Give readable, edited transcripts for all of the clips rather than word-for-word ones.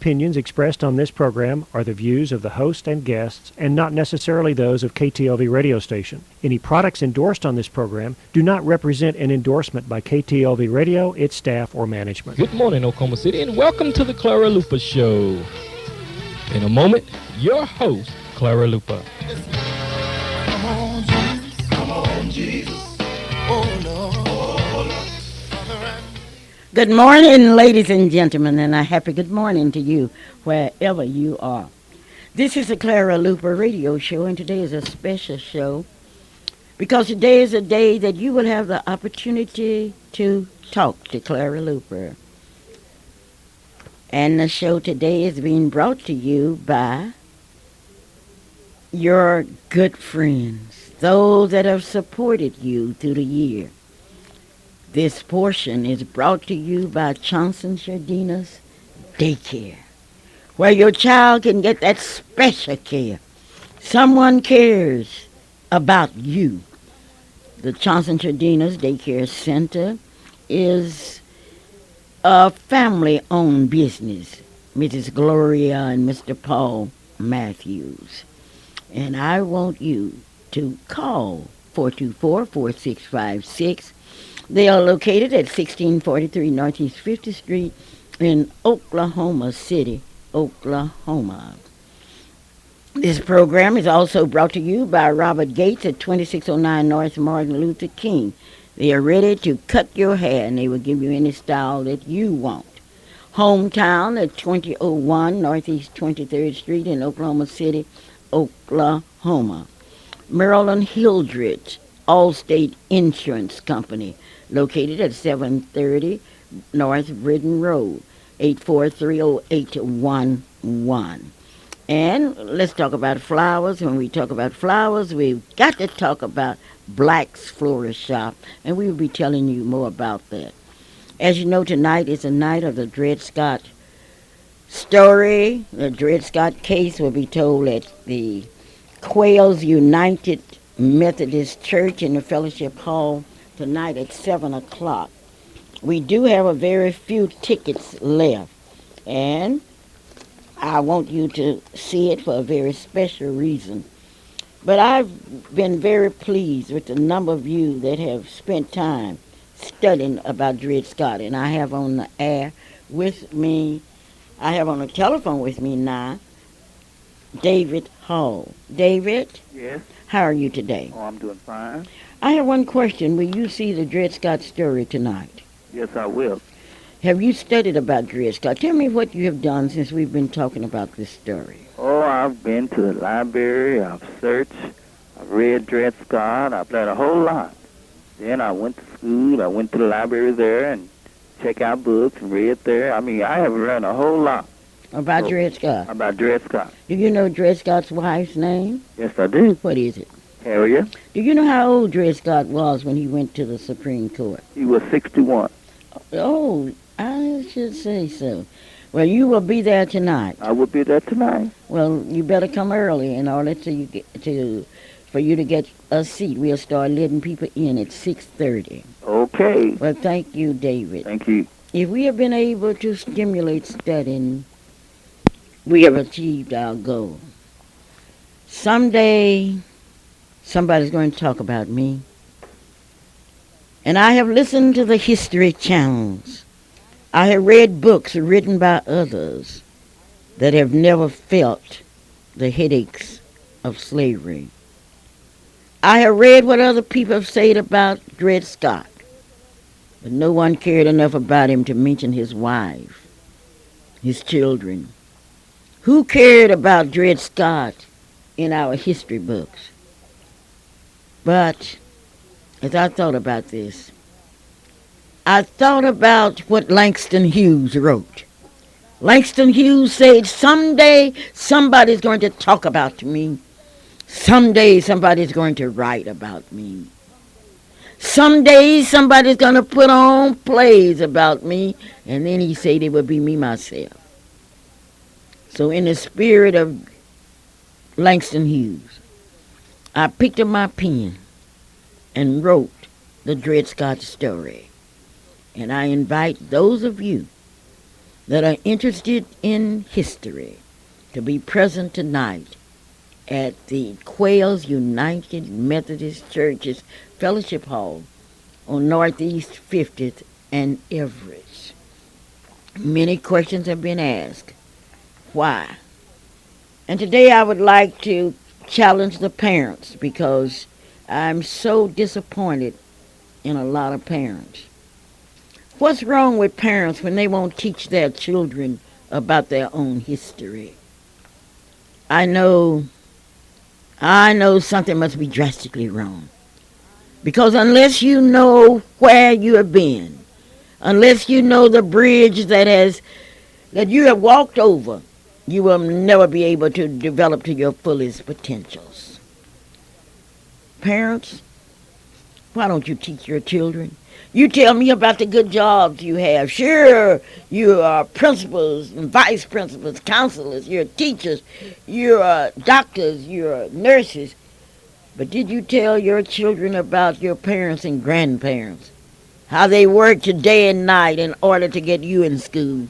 Opinions expressed on this program are the views of the host and guests and not necessarily those of KTLV radio station. Any products endorsed on this program do not represent an endorsement by KTLV radio, its staff, or management. Good morning, Oklahoma City, and welcome to the Clara Luper Show. In a moment, your host, Clara Luper. Come on, Jesus. Come on, Jesus. Oh, Lord. Good morning, ladies and gentlemen, and a happy good morning to you wherever you are. This is the Clara Luper radio show, and today is a special show because today is a day that you will have the opportunity to talk to Clara Luper. And the show today is being brought to you by your good friends, those that have supported you through the year. This portion is brought to you by Johnson Jardina's Daycare, where your child can get that special care. Someone cares about you. The Johnson Jardina's Daycare Center is a family-owned business, Mrs. Gloria and Mr. Paul Matthews. And I want you to call 424-4656. They are located at 1643 Northeast 50th Street in Oklahoma City, Oklahoma. This program is also brought to you by Robert Gates at 2609 North Martin Luther King. They are ready to cut your hair, and they will give you any style that you want. Hometown at 2001 Northeast 23rd Street in Oklahoma City, Oklahoma. Maryland Hildreth, Allstate Insurance Company, located at 730 North Britton Road, 8430811. And let's talk about flowers. When we talk about flowers, we've got to talk about Black's Florist Shop, and we will be telling you more about that. As you know, tonight is the night of the Dred Scott story. The Dred Scott case will be told at the Quails United Methodist Church in the Fellowship Hall tonight at 7 o'clock. We do have a very few tickets left, and I want you to see it for a very special reason. But I've been very pleased with the number of you that have spent time studying about Dred Scott, and I have on the air with me, I have on the telephone with me now, David Hall. David? Yes. How are you today? Oh, I'm doing fine. I have one question. Will you see the Dred Scott story tonight? Yes, I will. Have you studied about Dred Scott? Tell me what you have done since we've been talking about this story. Oh, I've been to the library. I've searched. I've read Dred Scott. I've learned a whole lot. Then I went to school. I went to the library there and checked out books and read there. I mean, I have learned a whole lot. About Dred Scott? About Dred Scott. Do you know Dred Scott's wife's name? Yes, I do. What is it? Harriet. Do you know how old Dred Scott was when he went to the Supreme Court? He was 61. Oh, I should say so. Well, you will be there tonight. I will be there tonight. Well, you better come early in order for you to get a seat. We'll start letting people in at 6:30. Okay. Well, thank you, David. Thank you. If we have been able to stimulate studying, we have achieved our goal. Someday, somebody's going to talk about me. And I have listened to the history channels. I have read books written by others that have never felt the headaches of slavery. I have read what other people have said about Dred Scott, but no one cared enough about him to mention his wife, his children. Who cared about Dred Scott in our history books? But as I thought about this, I thought about what Langston Hughes wrote. Langston Hughes said, someday somebody's going to talk about me. Someday somebody's going to write about me. Someday somebody's going to put on plays about me. And then he said it would be me myself. So in the spirit of Langston Hughes, I picked up my pen and wrote the Dred Scott story. And I invite those of you that are interested in history to be present tonight at the Quails United Methodist Church's Fellowship Hall on Northeast 50th and Everett. Many questions have been asked. Why? And today I would like to challenge the parents because I'm so disappointed in a lot of parents. What's wrong with parents when they won't teach their children about their own history? I know something must be drastically wrong. Because unless you know where you have been, unless you know the bridge that you have walked over, you will never be able to develop to your fullest potentials. Parents, why don't you teach your children? You tell me about the good jobs you have. Sure, you are principals and vice principals, counselors, you're teachers, you're doctors, you're nurses. But did you tell your children about your parents and grandparents? How they worked day and night in order to get you in school?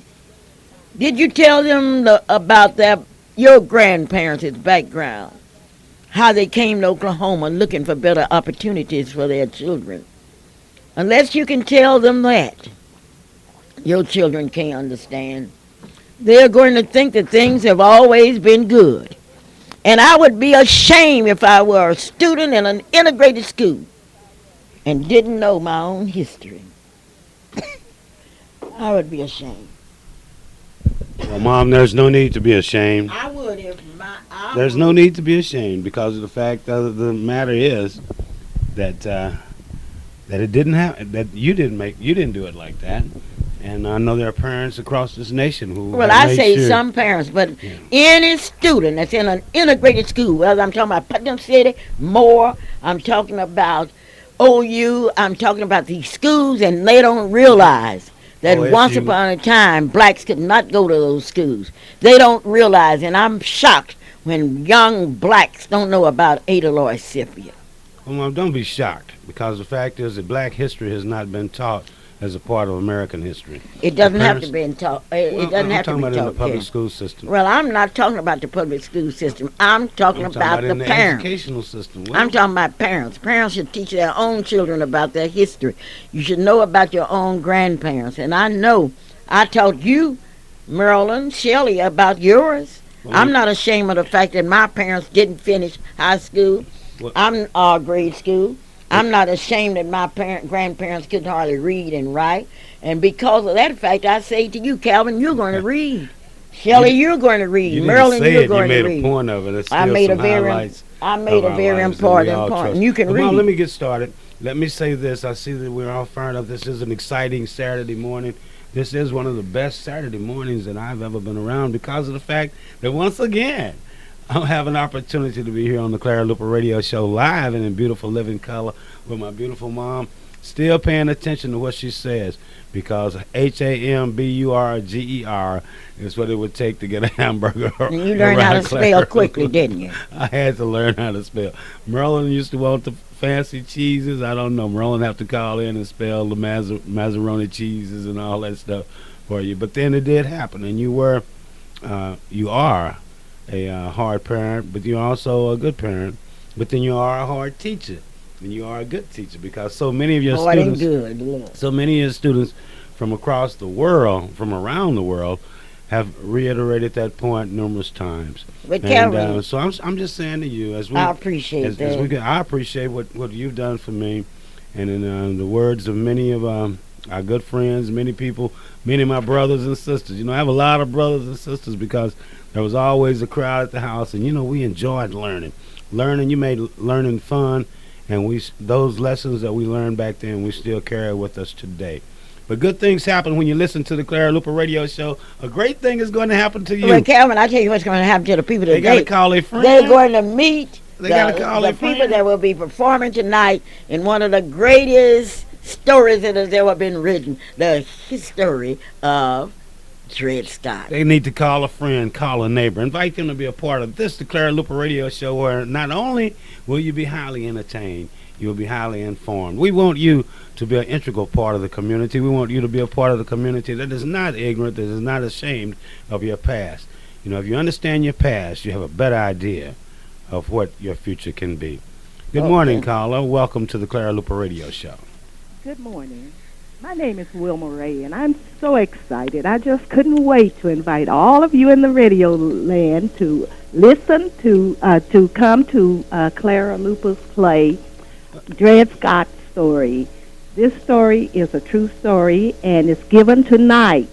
Did you tell them about your grandparents' background? How they came to Oklahoma looking for better opportunities for their children? Unless you can tell them that, your children can't understand. They're going to think that things have always been good. And I would be ashamed if I were a student in an integrated school and didn't know my own history. I would be ashamed. Well, Mom, there's no need to be ashamed. I would if There's no need to be ashamed because of the fact of the matter is that it didn't happen. That you didn't do it like that. And I know there are parents across this nation who. Well, I say some parents, but any student that's in an integrated school, whether I'm talking about Putnam City, Moore, I'm talking about OU, I'm talking about these schools, and they don't realize that once upon a time, blacks could not go to those schools. They don't realize, and I'm shocked when young blacks don't know about Ada Loy Scipio. Well, Mom, don't be shocked because the fact is that black history has not been taught as a part of American history. It doesn't have to be taught. It doesn't have to be taught. I'm talking about in the public school system. Well, I'm not talking about the public school system. I'm talking about the parents. The educational system. Well, I'm talking about parents. Parents should teach their own children about their history. You should know about your own grandparents. And I know I taught you, Marilyn, Shelley, about yours. Well, I'm not ashamed of the fact that my parents didn't finish high school. I'm grade school. I'm not ashamed that my grandparents couldn't hardly read and write. And because of that fact, I say to you, Calvin, you're going to read. Shelley, you're going to read. Marilyn, you're going to read. You made a point of it. I made a very important point. And you can read. Mom, let me get started. Let me say this. I see that we're all fired up. This is an exciting Saturday morning. This is one of the best Saturday mornings that I've ever been around because of the fact that once again, I'll have an opportunity to be here on the Clara Luper Radio Show live and in beautiful living color with my beautiful mom, still paying attention to what she says because HAMBURGER is what it would take to get a hamburger. And you learned how to spell quickly, didn't you? I had to learn how to spell. Merlin used to want the fancy cheeses. I don't know. Merlin have to call in and spell the Mazzaroni cheeses and all that stuff for you. But then it did happen, and you are a hard parent, but you're also a good parent. But then you are a hard teacher, and you are a good teacher because so many of your students from across the world, from around the world, have reiterated that point numerous times. But Calvin, so I'm just saying to you, I appreciate that. I appreciate what you've done for me, and in the words of many of our good friends, many people, many of my brothers and sisters. I have a lot of brothers and sisters because there was always a crowd at the house, and we enjoyed learning. You made learning fun, and those lessons that we learned back then, we still carry with us today. But good things happen when you listen to the Clara Luper Radio Show. A great thing is going to happen to you. Well, Calvin, I tell you what's going to happen to the people today. They got to call their friends. They're going to meet the people that will be performing tonight in one of the greatest stories that has ever been written, the history of Dred Scott. They need to call a friend, call a neighbor, invite them to be a part of this, the Clara Luper Radio Show, where not only will you be highly entertained, You'll be highly informed. We want you to be an integral part of the community. We want you to be a part of the community that is not ignorant, that is not ashamed of your past. You know, if you understand your past, you have a better idea of what your future can be. Good morning, caller. Welcome to the Clara Luper Radio Show. Good morning. My name is Wilma Ray, and I'm so excited. I just couldn't wait to invite all of you in the radio land to listen to come to Clara Luper's play, Dred Scott's story. This story is a true story, and it's given tonight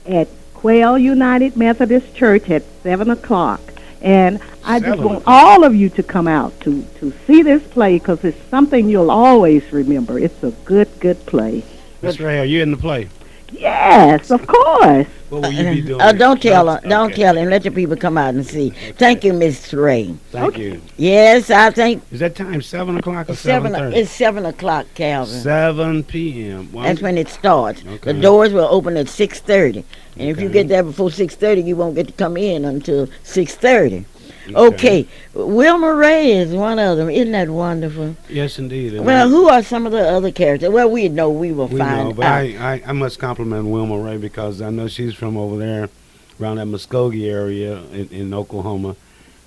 at Quail United Methodist Church at 7 o'clock. And I just want all of you to come out to see this play because it's something you'll always remember. It's a good play. Miss Ray, are you in the play? Yes, of course. What will you be doing? Don't tell her. Don't tell him. Let the people come out and see. Okay. Thank you, Miss Ray. Thank you. Yes, I think Is that time 7 o'clock or it's 7:30? It's 7 o'clock, Calvin. 7 p.m. Well, That's when it starts. Okay. The doors will open at 6:30, and if you Okay. get there before 6:30, you won't get to come in until 6:30. Okay. Wilma Ray is one of them. Isn't that wonderful? Yes, indeed. And Well, who are some of the other characters? Well, we know we will we find know, but out. I must compliment Wilma Ray because I know she's from over there around that Muskogee area in Oklahoma,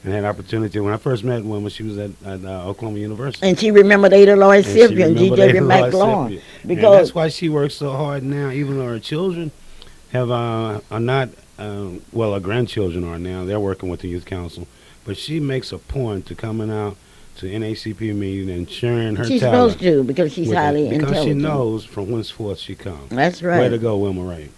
and had opportunity. When I first met Wilma, she was at Oklahoma University. And she remembered Ada Lloyd And she Sipia and remembered G.W. Ada Lloyd McLaurin. Sipia. And Because that's why she works so hard now, even though her children have are not, well, her grandchildren are now. They're working with the youth council. But she makes a point to coming out to NACP meeting and sharing her she's talent. supposed to because she's with it, highly because intelligent. she knows from whenceforth she comes. That's Way right. to go, Wilma Ray.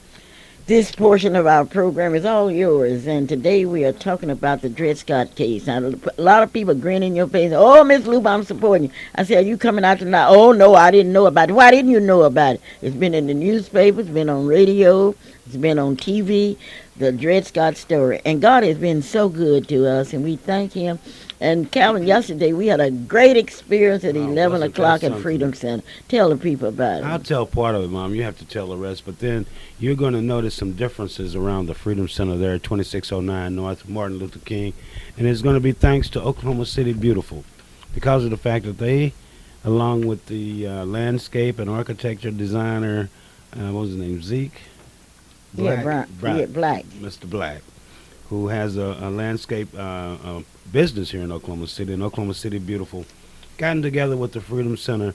This portion of our program is all yours, and today we are talking about the Dred Scott case. Now, a lot of people grin in your face. Oh, Miss Lupe, I'm supporting you. I said, are you coming out tonight? Oh, no, I didn't know about it. Why didn't you know about it? It's been in the newspaper. It's been on radio. It's been on TV, the Dred Scott story. And God has been so good to us, and we thank him. And Calvin, yesterday we had a great experience at 11 wasn't that o'clock at something? Freedom Center. Tell the people about it. I'll tell part of it, Mom. You have to tell the rest. But then you're going to notice some differences around the Freedom Center there at 2609 North Martin Luther King. And it's going to be thanks to Oklahoma City Beautiful because of the fact that they, along with the landscape and architecture designer, what was his name, Zeke? Black. Mr. Black, who has a landscape business here in Oklahoma City, and Oklahoma City Beautiful, gotten together with the Freedom Center,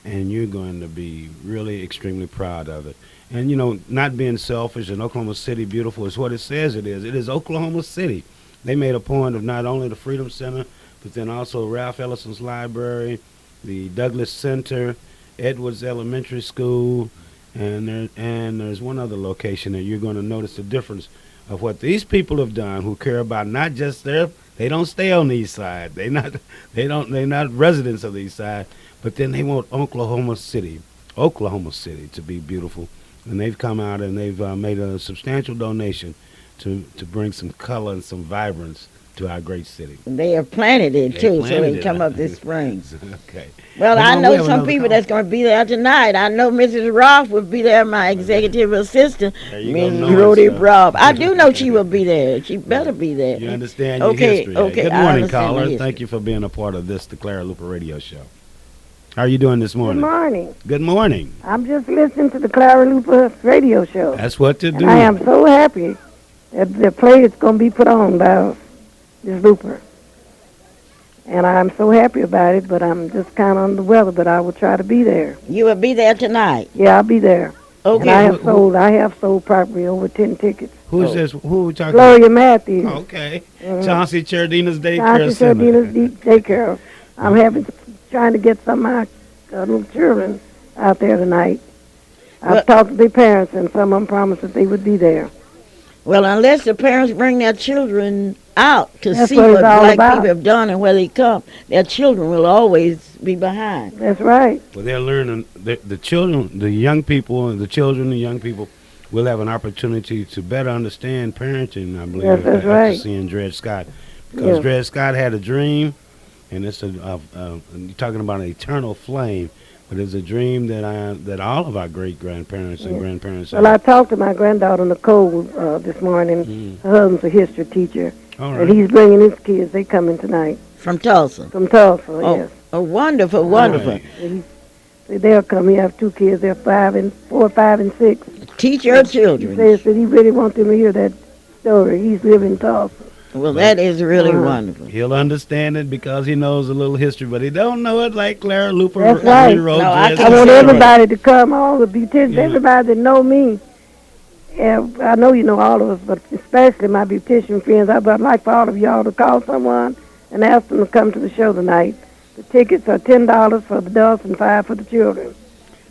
and you're going to be really extremely proud of it. And, you know, not being selfish, and Oklahoma City Beautiful is what it says it is. It is Oklahoma City. They made a point of not only the Freedom Center, but then also Ralph Ellison's Library, the Douglas Center, Edwards Elementary School, and there's one other location that you're going to notice the difference of what these people have done who care about not just they don't stay on the east side. They're not residents of the east side, but then they want Oklahoma City to be beautiful. And they've come out and they've made a substantial donation to bring some color and some vibrance to our great city. They have planted it, They too, so planted they it. come up this spring. Okay. Well, Well, I Mom, we know have some another people call. that's going to be there tonight. I know Mrs. Roth will be there, my executive assistant, There you go, Mrs. knowing Rhodey stuff. Roth. I do know she will be there. She better be there. You understand your Okay, history. okay, Good I morning, understand the caller. history. Thank you for being a part of this, the Clara Luper Radio Show. How are you doing this Good morning? morning. Good morning. I'm just listening to the Clara Luper radio show. That's what to do. And I am so happy that the play is going to be put on by Ms. Luper. And I'm so happy about it, but I'm just kind of under the weather, but I will try to be there. You will be there tonight. Yeah, I'll be there. Okay. And I have sold probably over 10 tickets. Who's this? Who are we talking Gloria Matthews. about? Okay. Chauncey Chardina's Daycare Chauncey Center. Sardina's Daycare. I'm trying to get some of my little children out there tonight. I've talked to their parents, and some of them promised that they would be there. Well, unless the parents bring their children out to That's see what what it's all black about. people have done and where they come, their children will always be behind. That's right. Well, they're learning. The children, the young people, and the children, the young people will have an opportunity to better understand parenting, I believe, Yes, that's after right. seeing Dred Scott. Because Yes. Dred Scott had a dream, and it's you're talking about an eternal flame, but it's a dream that all of our great-grandparents and grandparents Well, I had. talked to my granddaughter Nicole this morning. Her husband's a history teacher, All and right. he's bringing his kids. They coming tonight From Tulsa. from Tulsa. Oh. Yes. Oh, wonderful, wonderful. Right. And they'll come. He have 2 kids. They're 4, 5, and 6. Teach your He children. says that he really wants them to hear that story. He's living in Tulsa. Well, that is really wonderful. He'll understand it because he knows a little history, but he don't know it like Clara Luper. That's right. Wrote No, I Dred can I want see Scott. everybody to come, all the beauticians, Yeah. everybody that know me. And I know you know all of us, but especially my beautician friends. I'd like for all of y'all to call someone and ask them to come to the show tonight. The tickets are $10 for the adults and $5 for the children.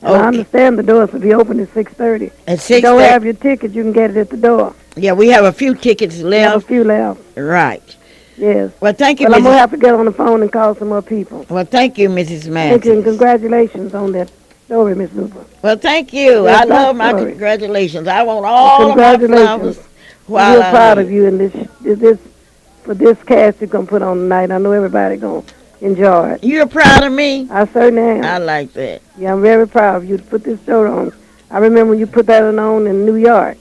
And I Okay. understand the doors will be open at 6:30. At If you 6 don't have your ticket, you can get it at the door. Yeah, we have a few tickets We have a left. few left. Right. Yes. Well, thank you, Well, I'm going to Mrs. have to get on the phone and call some more people. Well, thank you, Mrs. Thank you, and Matthews. congratulations on that story, Miss Luper. Well, thank you. Yes, I love my sorry. congratulations. I want all of my Congratulations. flowers I'm while real I proud live. of you and this for this cast you're going to put on tonight. I know everybody going to enjoy it. You're proud of me? I certainly am. I like that. Yeah, I'm very proud of you to put this show on. I remember when you put that one on in New York.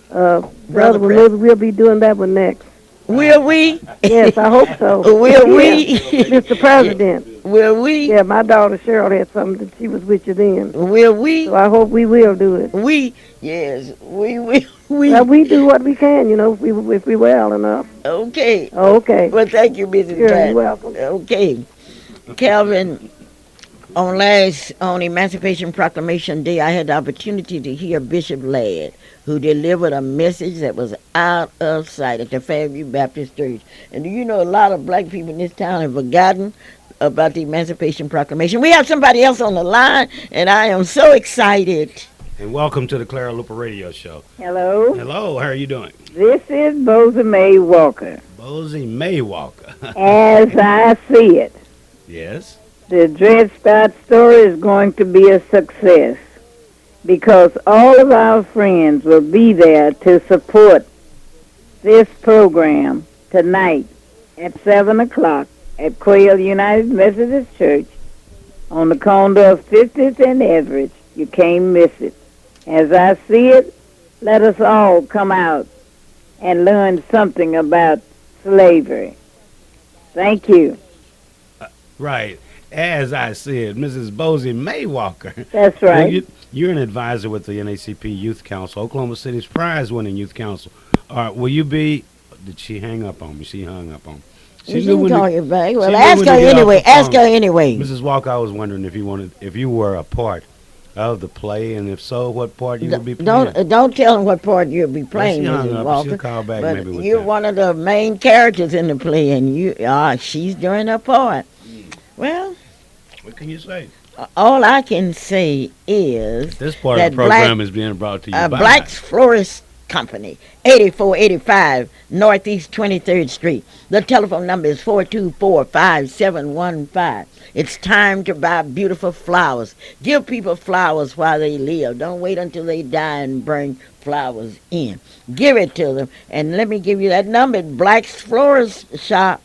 Brother Brother, well, Pres- maybe we'll be doing that one next. Will we? Yes, I hope so. Will we? Yes, Mr. President. Will we? Yeah, my daughter Cheryl had something that she was with you then. Will we? So I hope we will do it. We? Yes, we will. We. Well, we do what we can, you know, if we well enough. Okay. Okay. Well, thank you, Mrs. You're Pat. welcome. Okay. Calvin, on Emancipation Proclamation Day, I had the opportunity to hear Bishop Ladd, who delivered a message that was out of sight at the Fairview Baptist Church. And do you know a lot of black people in this town have forgotten about the Emancipation Proclamation? We have somebody else on the line, and I am so excited. And welcome to the Clara Luper Radio Show. Hello, Hello, how are you doing? this is Bosa May Walker. Bosie May Walker. As I see it, Yes. the Dred Scott story is going to be a success because all of our friends will be there to support this program tonight at 7 o'clock at Quail United Methodist Church on the corner of 50th and Everett. You can't miss it. As I see it, let us all come out and learn something about slavery. Thank you. Right. As I said, Mrs. Bosie May Walker. That's Well, right. you're an advisor with the NACP Youth Council, Oklahoma City's prize-winning youth council. Will you be? Did she hang up on me? She hung up on me. She knew can when call to- you back. she Well, knew ask when her to get off anyway. the Ask her phone. anyway. Mrs. Walker, I was wondering if you were a part of the play, and if so, what part you would be playing. Don't tell him what part you'll be playing, She hung Mrs. up. Walker. She'll call back But maybe with you're that. one of the main characters in the play, and she's doing her part. Well, What can you say? all I can say is This part that of the program is being brought to you by Black's Florist Company, 8485 Northeast 23rd Street. The telephone number is 424-5715. It's time to buy beautiful flowers. Give people flowers while they live. Don't wait until they die and bring flowers in. Give it to them. And let me give you that number. It's Black's Florist Shop.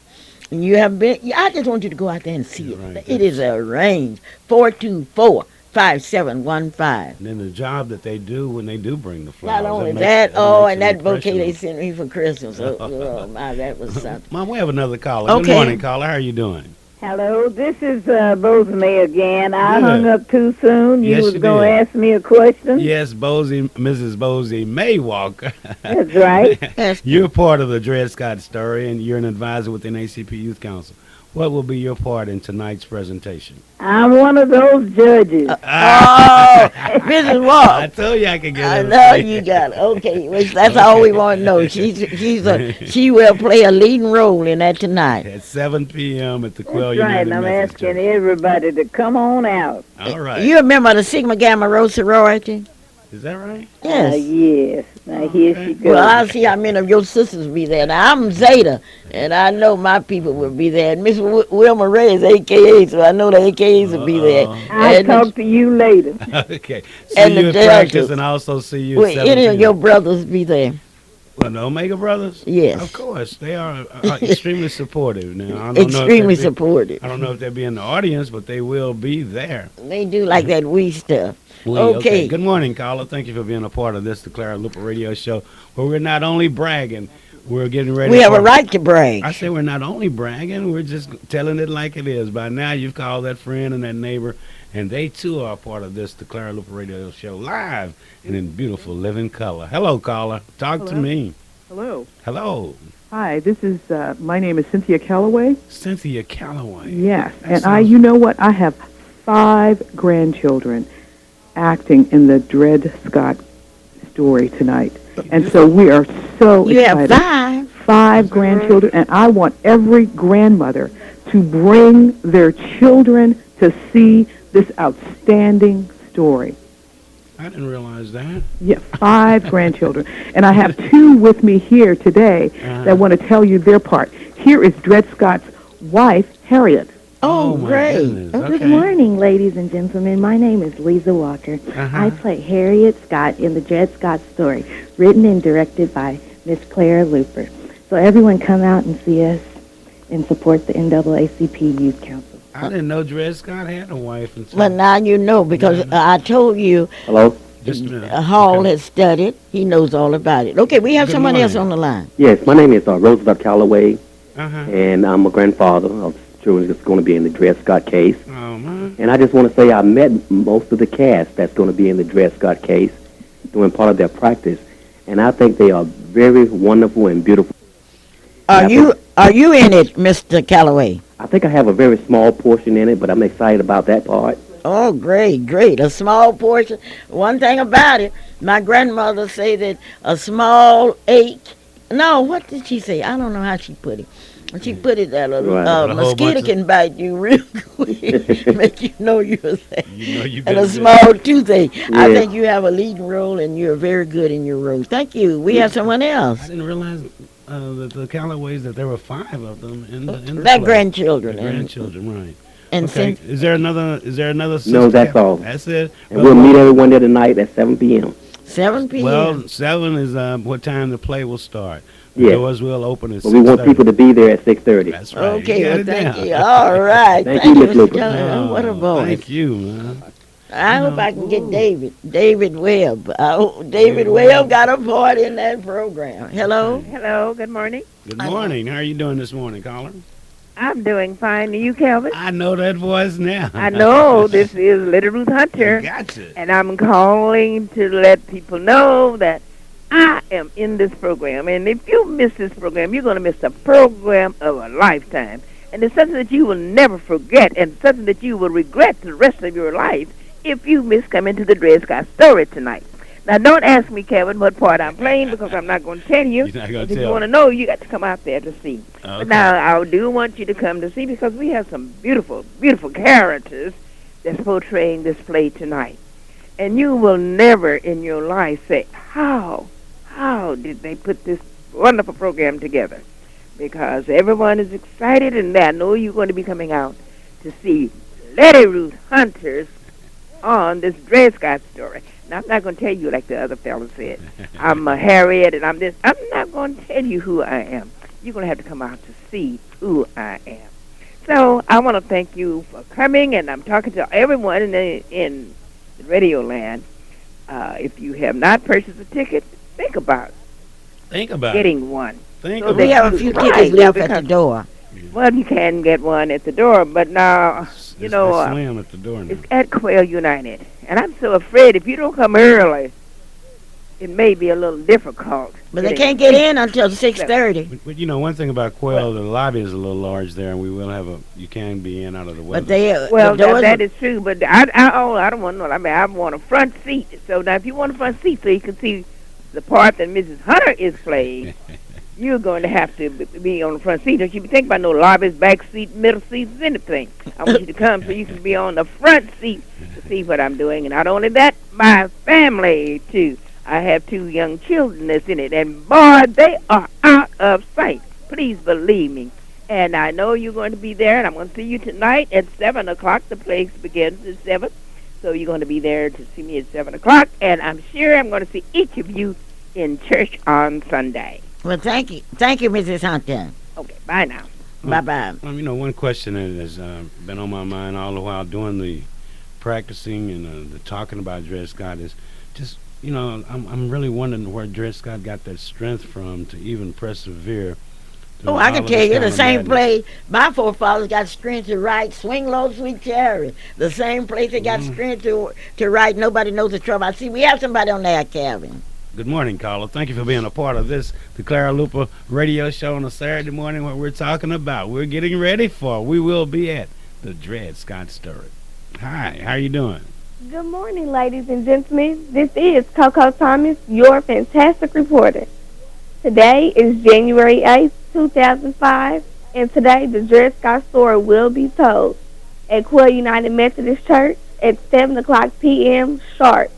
And you have been, I just want you to go out there and see it. Right. It is arranged. 424-5715. And then the job that they do when they do bring the flowers. Not only makes- that, makes and an that bouquet impression they on- sent me for Christmas. Oh, my, that was something. Mom, we have another caller. Good Okay. morning, caller. How are you doing? Hello, this is Bosa May again. I Good. hung up too soon. Yes, You was you going to did. ask me a question? Yes, Mrs. Bosie May Walker. That's right. Yes. You're part of the Dred Scott story, and you're an advisor with the NACP Youth Council. What will be your part in tonight's presentation? I'm one of those judges. Oh, Mrs. I Walker. told you I could get I her. know you got it. Okay, well, that's all we want to know. She will play a leading role in that tonight. At 7 p.m. at the Quail That's right, United and I'm Methodist asking Church. everybody to come on out. All right. You remember the Sigma Gamma Rho sorority? Is that right? Yes. Yes. Now, here she goes. Well, I'll see how many of your sisters will be there. Now, I'm Zeta, and I know my people will be there. And Miss Wilma Ray is AKA, so I know the AKAs will be there. I'll And talk to you later. Okay. See And you the at practice Deltas. and also see you will at 7 any of p.m. your brothers be there? Well, the Omega Brothers? Yes. Of course. They are extremely supportive. Now, I don't know if Extremely they'll be- supportive. I don't know if they'll be in the audience, but they will be there. They do like that wee stuff. Okay. Okay. Good morning, caller. Thank you for being a part of this, the Clara Luper Radio Show, where we're not only bragging, we're getting ready. We have a right to brag. I say we're not only bragging, we're just telling it like it is. By now, you've called that friend and that neighbor, and they too are part of this, the Clara Luper Radio Show, live and in beautiful living color. Hello, caller. Talk to me. Hello. Hello. Hi, this is, my name is Cynthia Calloway. Cynthia Calloway. Yes, and you know what? I have 5 grandchildren acting in the Dred Scott story tonight. And so we are so You excited. have 5. 5 grandchildren, and I want every grandmother to bring their children to see this outstanding story. I didn't realize that. Yeah, 5 grandchildren. And I have 2 with me here today that want to tell you their part. Here is Dred Scott's wife, Harriet. Oh, my great. goodness. Okay. Good morning, ladies and gentlemen. My name is Lisa Walker. I play Harriet Scott in the Dred Scott story, written and directed by Miss Clara Luper. So everyone come out and see us and support the NAACP Youth Council. I didn't know Dred Scott had a wife. Until But now you know, because I told you Hello? just a minute. Hall has studied. He knows all about it. Okay, we have Good someone else morning. on the line. Yes, my name is Roosevelt Calloway, Uh-huh. and I'm a grandfather of children that's going to be in the Dred Scott case. Oh, man. And I just want to say I met most of the cast that's going to be in the Dred Scott case, doing part of their practice, and I think they are very wonderful and beautiful. Are you in it, Mr. Calloway? I think I have a very small portion in it, but I'm excited about that part. Oh, great, great. A small portion. One thing about it, my grandmother say that a small ache. No, what did she say? I don't know how she put it. She put it that Right. a A whole mosquito bunch can bite you real quick, make you know you're sick. You know you And better a do- small toothache. I Yeah. think you have a leading role, and you're very good in your role. Thank you. We have someone else. I didn't realize that the Callaways, that there were 5 of them in the That play. grandchildren. The grandchildren, right. And Okay. since Is there another sister? No, that's all. That's it. And we'll meet everyone there tonight at 7 p.m. 7 p.m. Well, 7 is what time the play will start. The Yes. doors will open at But we want 6:30. people to be there at 6:30. That's right. Okay, You got well, it thank down. you. All right. Thank you, Miss Mr. Luper. Calloway. What a boy. Thank you, man. I hope I can get David Webb. David Webb got a part in that program. Hello? Hello, good morning. Good morning. How are you doing this morning, caller? I'm doing fine. Are you, Calvin? I know that voice now. I know this is Little Ruth Hunter, Gotcha. and I'm calling to let people know that I am in this program. And if you miss this program, you're going to miss a program of a lifetime. And it's something that you will never forget, and something that you will regret the rest of your life if you miss coming to the Dred Scott story tonight. Now, don't ask me, Kevin, what part I'm playing, because I'm not going to tell you. You're not gonna If you tell. want to know, you got to come out there to see. Okay. But now, I do want you to come to see, because we have some beautiful, beautiful characters that's portraying this play tonight. And you will never in your life say, how did they put this wonderful program together? Because everyone is excited, and I know you're going to be coming out to see Lady Ruth Hunters on this Dred Scott story. Now, I'm not going to tell you like the other fellow said. I'm a Harriet, and I'm this. I'm not going to tell you who I am. You're going to have to come out to see who I am. So I want to thank you for coming, and I'm talking to everyone in the radio land. If you have not purchased a ticket, think about getting one. Think So about We have a few Right, tickets left at because- the door. Well, you can get one at the door, but now, you know, It's slim at the door now. it's at Quail United. And I'm so afraid if you don't come early, it may be a little difficult. But they getting can't get in until 6:30. But you know, one thing about Quail, the lobby is a little large there, and we will have you can be in out of the weather. But they Well, the doors that is true, but I don't want no. I mean, I want a front seat. So now, if you want a front seat, so you can see the part that Mrs. Hunter is playing, you're going to have to be on the front seat. Don't you be thinking about no lobbies, back seat, middle seats, anything. I want you to come so you can be on the front seat to see what I'm doing. And not only that, my family too. I have 2 young children that's in it, and boy, they are out of sight. Please believe me. And I know you're going to be there, and I'm going to see you tonight at 7 o'clock. The play begins at 7, so you're going to be there to see me at 7 o'clock, and I'm sure I'm going to see each of you in church on Sunday. Well, thank you, Mrs. Hunter. Okay, bye now. Bye. You know, one question that has been on my mind all the while doing the practicing and the talking about Dred Scott is just I'm really wondering where Dred Scott got that strength from to even persevere. Oh, through I all can of tell this you, kind the of same madness. place my forefathers got strength to write "Swing Low, Sweet Chariot." The same place they got strength to write "Nobody Knows the Trouble." I see we have somebody on there, Calvin. Good morning, caller. Thank you for being a part of this, the Clara Luper radio show on a Saturday morning. What we're talking about, we're getting ready for. We will be at the Dred Scott story. Hi, how you doing? Good morning, ladies and gentlemen. This is Coco Thomas, your fantastic reporter. Today is January 8th, 2005, and today the Dred Scott story will be told at Quail United Methodist Church at 7 o'clock p.m. sharp.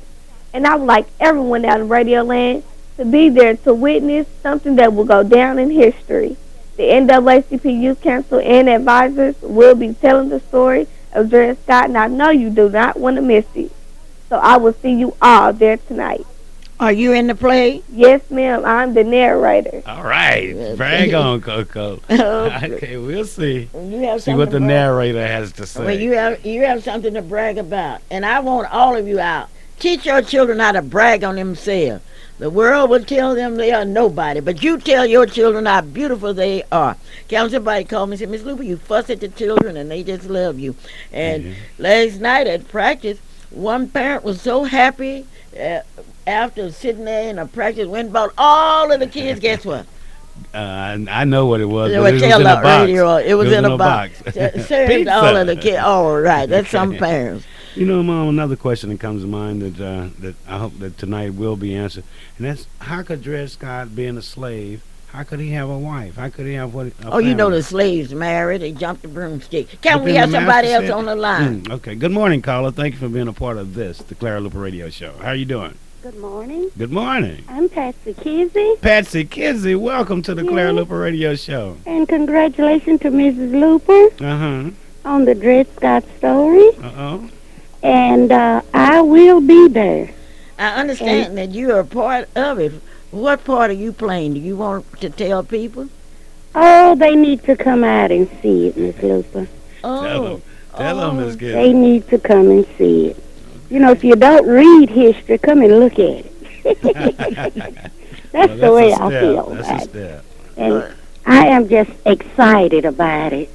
And I would like everyone down in Radio Land to be there to witness something that will go down in history. The NAACP Youth Council and advisors will be telling the story of Dred Scott, and I know you do not want to miss it. So I will see you all there tonight. Are you in the play? Yes, ma'am. I'm the narrator. All right, brag on, Coco. Okay, we'll see. You have See what the something to brag- narrator has to say. Well, you have something to brag about, and I want all of you out. Teach your children how to brag on themselves. The world will tell them they are nobody, but you tell your children how beautiful they are. Somebody called me and said, "Miss Luper, you fuss at the children and they just love you." And last night at practice, one parent was so happy after sitting there in a practice, went and bought all of the kids. Guess what? I know what it was. They But would it was tell in a the box. radio, it was in a box. Served Pizza. all of the kids. All right, that's some parents. You know, Mom, another question that comes to mind that I hope that tonight will be answered, and that's how could Dred Scott, being a slave, how could he have a wife? How could he have a Oh, you know family? the slaves married. They jumped the broomstick. Can But we then have the somebody master else said- on the line? Okay. Good morning, caller. Thank you for being a part of this, the Clara Luper Radio Show. How are you doing? Good morning. Good morning. I'm Patsy Kizzy, Patsy Kizzy, welcome to the Clara Luper Radio Show. and congratulations to Mrs. Luper Uh-huh. on the Dred Scott story. Uh-oh. And I will be there. I understand that you are part of it. What part are you playing? Do you want to tell people? Oh, they need to come out and see it, Miss Luper. Oh, Tell them, Miss Kizzy. They need to come and see it. You know, if you don't read history, come and look at it. That's the way I feel That's about a it. step. And I am just excited about it.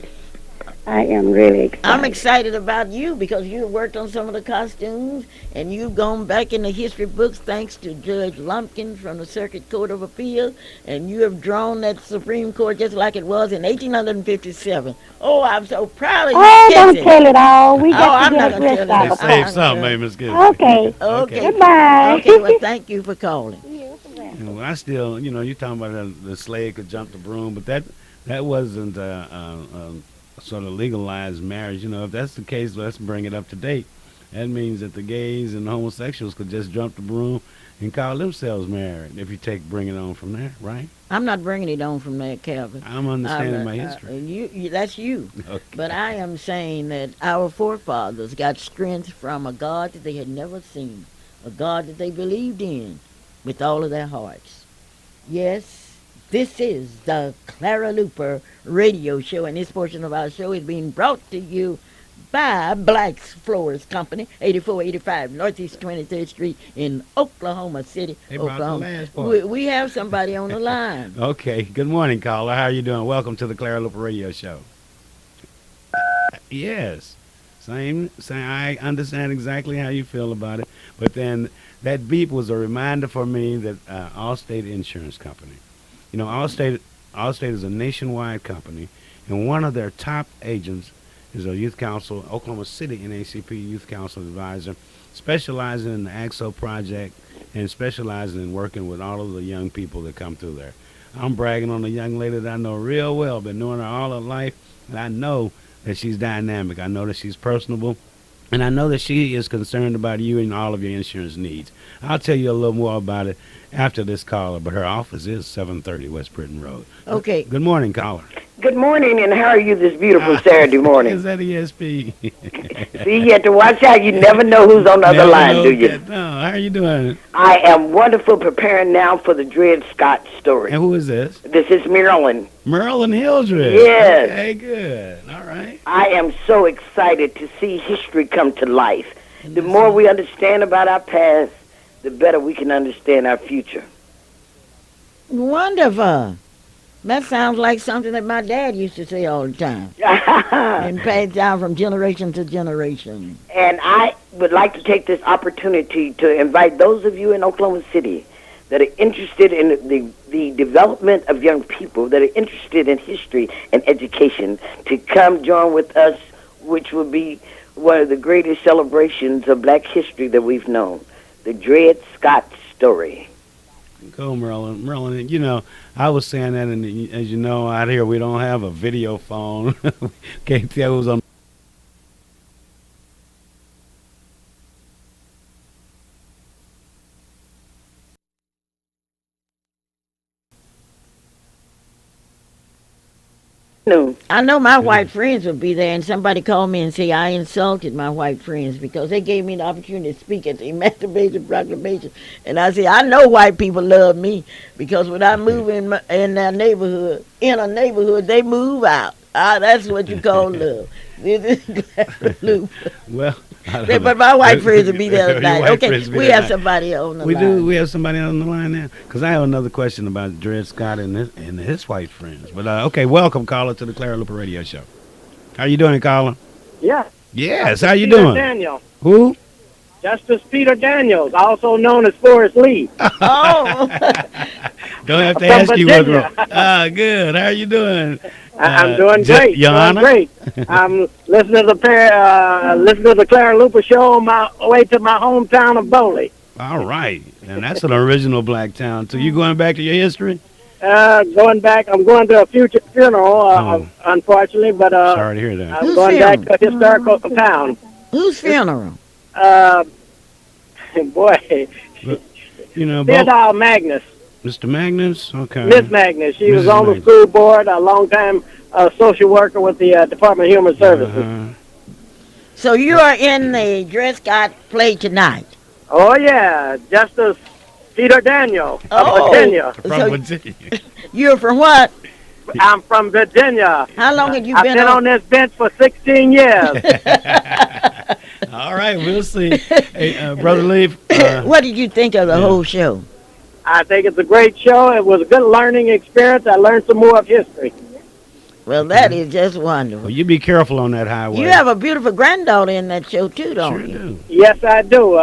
I am really excited. I'm excited about you because you worked on some of the costumes and you've gone back in the history books thanks to Judge Lumpkin from the Circuit Court of Appeals, and you have drawn that Supreme Court just like it was in 1857. Oh, I'm so proud of you. Oh, don't Kizzy. tell it all. We Oh, got I'm to not get a gonna dress tell it out all. of Save it. something, eh, Miss Kizzy? Okay. Okay. Goodbye. Okay, well, thank you for calling. Well, I still, you're talking about the slave could jump the broom, but that wasn't sort of legalized marriage. If that's the case, let's bring it up to date. That means that the gays and homosexuals could just jump the broom and call themselves married. If you bring it on from there, right? I'm not bringing it on from there, Calvin. I'm understanding my history. That's you. Okay. But I am saying that our forefathers got strength from a God that they had never seen, a God that they believed in with all of their hearts. Yes, this is the Clara Luper radio show, and this portion of our show is being brought to you by Black's Floors Company, 8485 Northeast 23rd Street in Oklahoma City, They brought the Oklahoma. last part. We have somebody on the line. Okay. Good morning, caller. How are you doing? Welcome to the Clara Luper Radio Show. Yes. Same. I understand exactly how you feel about it. But then that beep was a reminder for me that Allstate Insurance Company. Allstate is a nationwide company, and one of their top agents is a youth council, Oklahoma City NAACP Youth Council advisor, specializing in the AXO project and specializing in working with all of the young people that come through there. I'm bragging on a young lady that I know real well, been knowing her all her life, and I know that she's dynamic. I know that she's personable, and I know that she is concerned about you and all of your insurance needs. I'll tell you a little more about it after this caller, but her office is 730 West Britain Road. Okay. Good morning, caller. Good morning, and how are you this beautiful Saturday morning? Is that ESP? See, you have to watch out. You never know who's on the other Never line, know do you? that. No, how are you doing? I am wonderful preparing now for the Dred Scott story. And who is this? This is Marilyn. Merlin Hildred. Yes. Okay, good. All right. I am so excited to see history come to life. The more we understand about our past, the better we can understand our future. Wonderful. That sounds like something that my dad used to say all the time. And passed down from generation to generation. And I would like to take this opportunity to invite those of you in Oklahoma City that are interested in the development of young people, that are interested in history and education, to come join with us, which will be one of the greatest celebrations of black history that we've known, the Dred Scott story. Go, Merlin. Merlin, you know, I was saying that, and as you know, out here we don't have a video phone. Can't tell who's on. No. I know my white friends would be there, and somebody called me and say I insulted my white friends because they gave me the opportunity to speak at the Emancipation Proclamation. And I said, I know white people love me because when I move in a neighborhood, they move out. That's what you call love. This is Clara Luper. Well, but my white friends will be there tonight. Okay, we have somebody on the line. We do. We have somebody on the line now. Because I have another question about Dred Scott and his white friends. But okay, welcome, caller, to the Clara Luper Radio Show. How you doing, caller? Yeah. Yes. How you Peter doing? Daniel. Who? Justice Peter Daniels, also known as Forrest Lee. Oh. Don't have to ask you what. Good. How you doing? I'm doing great. Your Honor? Great. I'm listening to the Clara Luper Show on my way to my hometown of Boley. All right, and that's an original black town. So you going back to your history? Going back, I'm going to a funeral, unfortunately, but sorry to hear that. I'm going back to a historical town. Whose funeral? Boy, you know, Theodore Magnus. Mr. Magnus, okay. Miss Magnus, she was Mrs. on the Magnus. school board, a long time social worker with the Department of Human Services. So you are in the Dred Scott play tonight? Oh yeah, Justice Peter Daniel of Virginia. From Virginia. You're from what? I'm from Virginia. How long have you I've been on this bench for 16 years. All right, we'll see. Hey, Brother Leaf. What did you think of the whole show? I think it's a great show. It was a good learning experience. I learned some more of history. Well, that is just wonderful. Well, you be careful on that highway. You have a beautiful granddaughter in that show, too, don't you? Do. Yes, I do.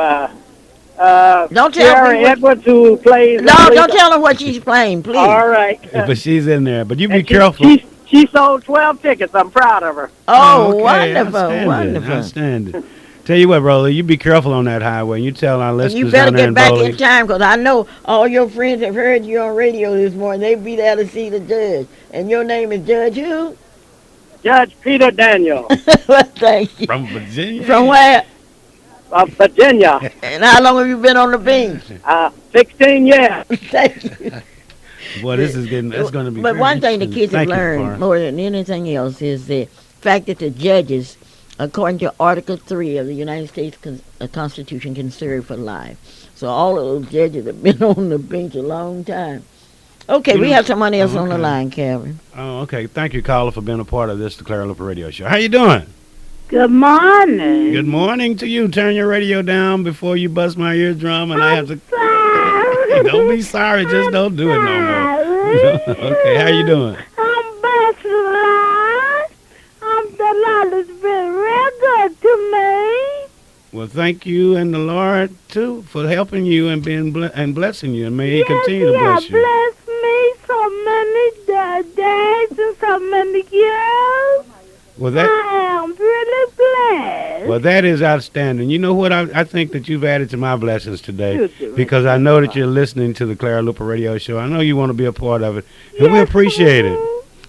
Don't tell Clara me Edwards, who plays... No, don't tell her what she's playing, please. All right. But she's in there. But you be And careful. She sold 12 tickets. I'm proud of her. Oh, okay. wonderful, Outstanding. wonderful. Outstanding. Tell you what, brother, you be careful on that highway. You tell our listeners You better down there get back Bowling. in time, because I know all your friends have heard you on radio this morning. They'll be there to see the judge. And your name is Judge who? Judge Peter Daniel. Well, thank you. From Virginia? From where? Virginia. And how long have you been on the bench? 16 years. Thank you. Boy, that's going to be But very one thing the interesting. kids have Thank you, learned Clara. more than anything else is the fact that the judges, according to Article 3 of the United States Constitution, can serve for life. So all of those judges have been on the bench a long time. Okay, we have someone else on the line, Karen. Oh, okay. Thank you, caller, for being a part of this, the Clara Luper Radio Show. How you doing? Good morning. Good morning to you. Turn your radio down before you bust my eardrum, and I have to... Hey, don't be sorry. Just don't do it no more. Okay, how you doing? I'm blessed, Lord. The Lord has been real good to me. Well, thank you and the Lord, too, for helping you and being and blessing you. And may He continue to bless you. Blessed me so many days and so many years. Well, that... I am really blessed. Well, that is outstanding. You know what? I think that you've added to my blessings today You do. because I know that you're listening to the Clara Luper Radio Show. I know you want to be a part of it, and we appreciate it.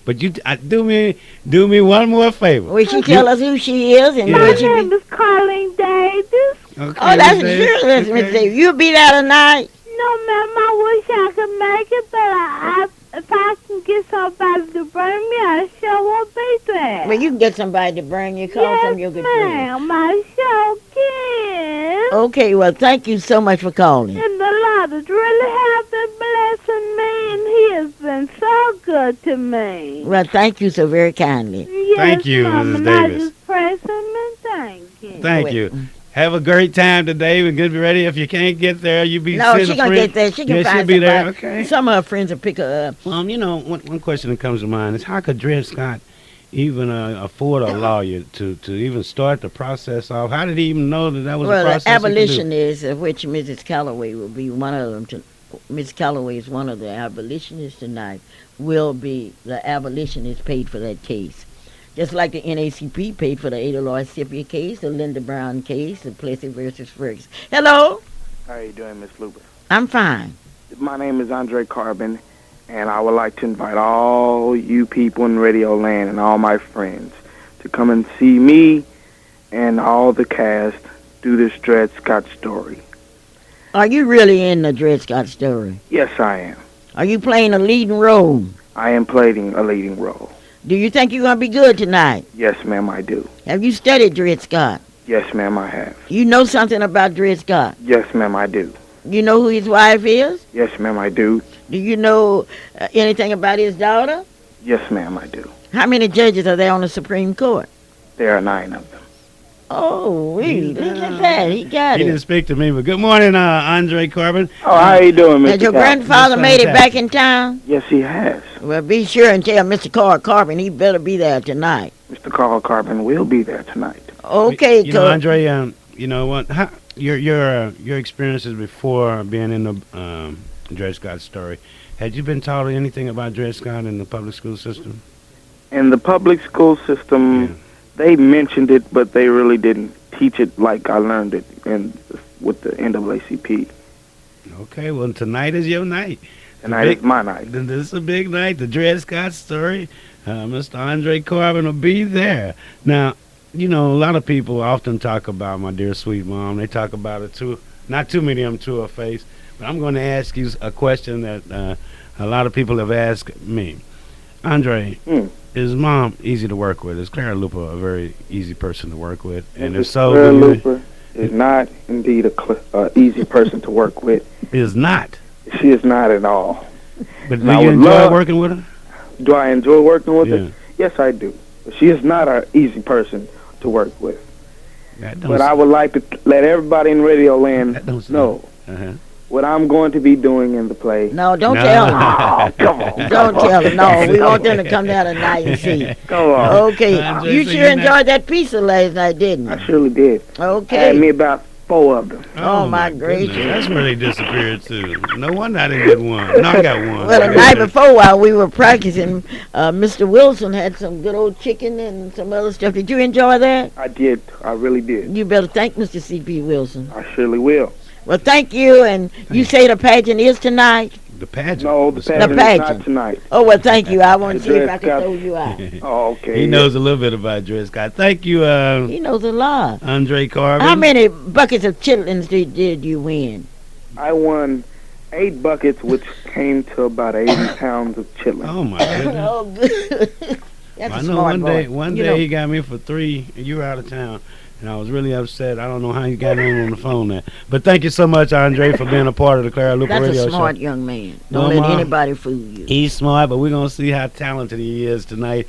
But you do me one more favor. Will she tell us who she is? And Yeah. will she My be... name is Colleen Davis. Okay, Oh, that's Miss sure, Davis. Miss Davis. You'll be there tonight. No, ma'am, I wish I could make it, but if I can get somebody to bring me, I sure will be there. Well, you can get somebody to bring you. Call some of your good friends. Ma'am, I sure can. Okay, well, thank you so much for calling. And the Lord has really have been blessing me, and He has been so good to me. Well, thank you so very kindly. Yes, Thank you, Ma'am, Mrs. and I Davis. just praise Him and thank you. Thank you. Have a great time today. We're going to be ready. If you can't get there, you be No, send she a gonna friend. get there. She can Yeah, find she'll be there. somebody. Okay. Some of her friends will pick her up. You know, one question that comes to mind is how could Dred Scott even afford a lawyer to even start the process off? How did he even know that was a Well, process? the abolitionists, of which Mrs. Calloway will be one of them. Miss Calloway is one of the abolitionists tonight. Will be the abolitionists paid for that case. Just like the NACP paid for the Ada Lloyd Scipio case, the Linda Brown case, the Plessy versus Ferguson. Hello? How are you doing, Miss Luper? I'm fine. My name is Andre Carbon, and I would like to invite all you people in Radio Land and all my friends to come and see me and all the cast do this Dred Scott story. Are you really in the Dred Scott story? Yes, I am. Are you playing a leading role? I am playing a leading role. Do you think you're going to be good tonight? Yes, ma'am, I do. Have you studied Dred Scott? Yes, ma'am, I have. You know something about Dred Scott? Yes, ma'am, I do. You know who his wife is? Yes, ma'am, I do. Do you know anything about his daughter? Yes, ma'am, I do. How many judges are there on the Supreme Court? There are 9 of them. Oh, really? Look at that. He got He it. didn't speak to me, but good morning, Andre Carbon. Oh, how you doing, Mr. Has your Carbon? grandfather made it back in town? Yes, he has. Well, be sure and tell Mr. Carl Carbon he better be there tonight. Mr. Carl Carbon will be there tonight. Okay, You know, Andre, you know what? Your experiences before being in the Dred Scott story, had you been taught anything about Dred Scott in the public school system? In the public school system, they mentioned it, but they really didn't teach it like I learned it with the NAACP. Okay, well, tonight is your night. Tonight is my night. Then this is a big night. The Dred Scott story. Mr. Andre Carbon will be there. Now, you know, a lot of people often talk about my dear sweet mom. They talk about it too. Not too many of them to her face. But I'm going to ask you a question that a lot of people have asked me. Andre, is mom easy to work with? Is Clara Luper a very easy person to work with? And if so, Clara Luper is not indeed a easy person to work with. Is not. She is not at all. But do you enjoy working with her? Do I enjoy working with her? Yes, I do. But she is not an easy person to work with. But I would like to let everybody in Radio Land know what I'm going to be doing in the play. No, don't tell them. Oh, come on. Don't tell them. No, we want them to come down tonight and see. Come on. Okay. You sure enjoyed that pizza last night, didn't you? I surely did. Okay. I had me about 4 of them. Oh, my gracious. That's where they disappeared, too. No wonder I didn't get one. No, I got one. Well, the night before while we were practicing, Mr. Wilson had some good old chicken and some other stuff. Did you enjoy that? I did. I really did. You better thank Mr. C.P. Wilson. I surely will. Well, thank you, and you say the pageant is tonight? The pageant? No, the pageant is not tonight. Oh, well, thank you. I want to see if I can throw you out. Oh, okay. He knows a little bit about Dred Scott. Thank you, he knows a lot. Andre Carbon. How many buckets of chitlins did you win? I won 8 buckets, which came to about 80 pounds of chitlins. Oh, my goodness. Oh, good. That's I a know smart one day he got me for 3, and you were out of town. And I was really upset. I don't know how you got on the phone there. But thank you so much, Andre, for being a part of the Clara Luper Radio Show. That's a smart young man. Don't let anybody fool you. He's smart, but we're going to see how talented he is tonight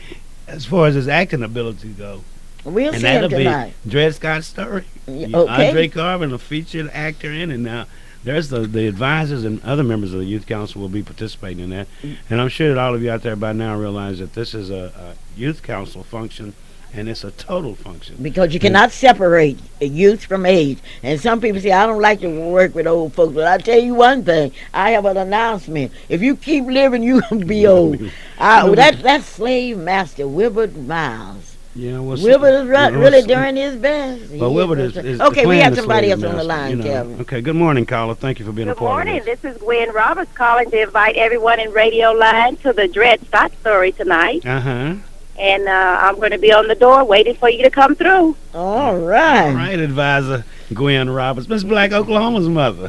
as far as his acting ability go. We'll see him tonight. Be Dred Scott's story. Okay. Andre Carbon, a featured actor in it. Now, there's the advisors and other members of the Youth Council will be participating in that. And I'm sure that all of you out there by now realize that this is a Youth Council function. And it's a total function. Because you cannot separate youth from age. And some people say, I don't like to work with old folks. But I tell you one thing. I have an announcement. If you keep living, you're going to be old. That's slave master Wilbert Miles. Yeah, Wilbert is really doing his best. Well, Wilbert is okay, we have somebody else on the line, Kevin. Okay, good morning, caller. Thank you for being a part of this. Good morning. This is Gwen Roberts calling to invite everyone in Radio Line to the Dred Scott story tonight. Uh-huh. And I'm going to be on the door waiting for you to come through. All right. All right, advisor Gwen Roberts, Miss Black, Oklahoma's mother.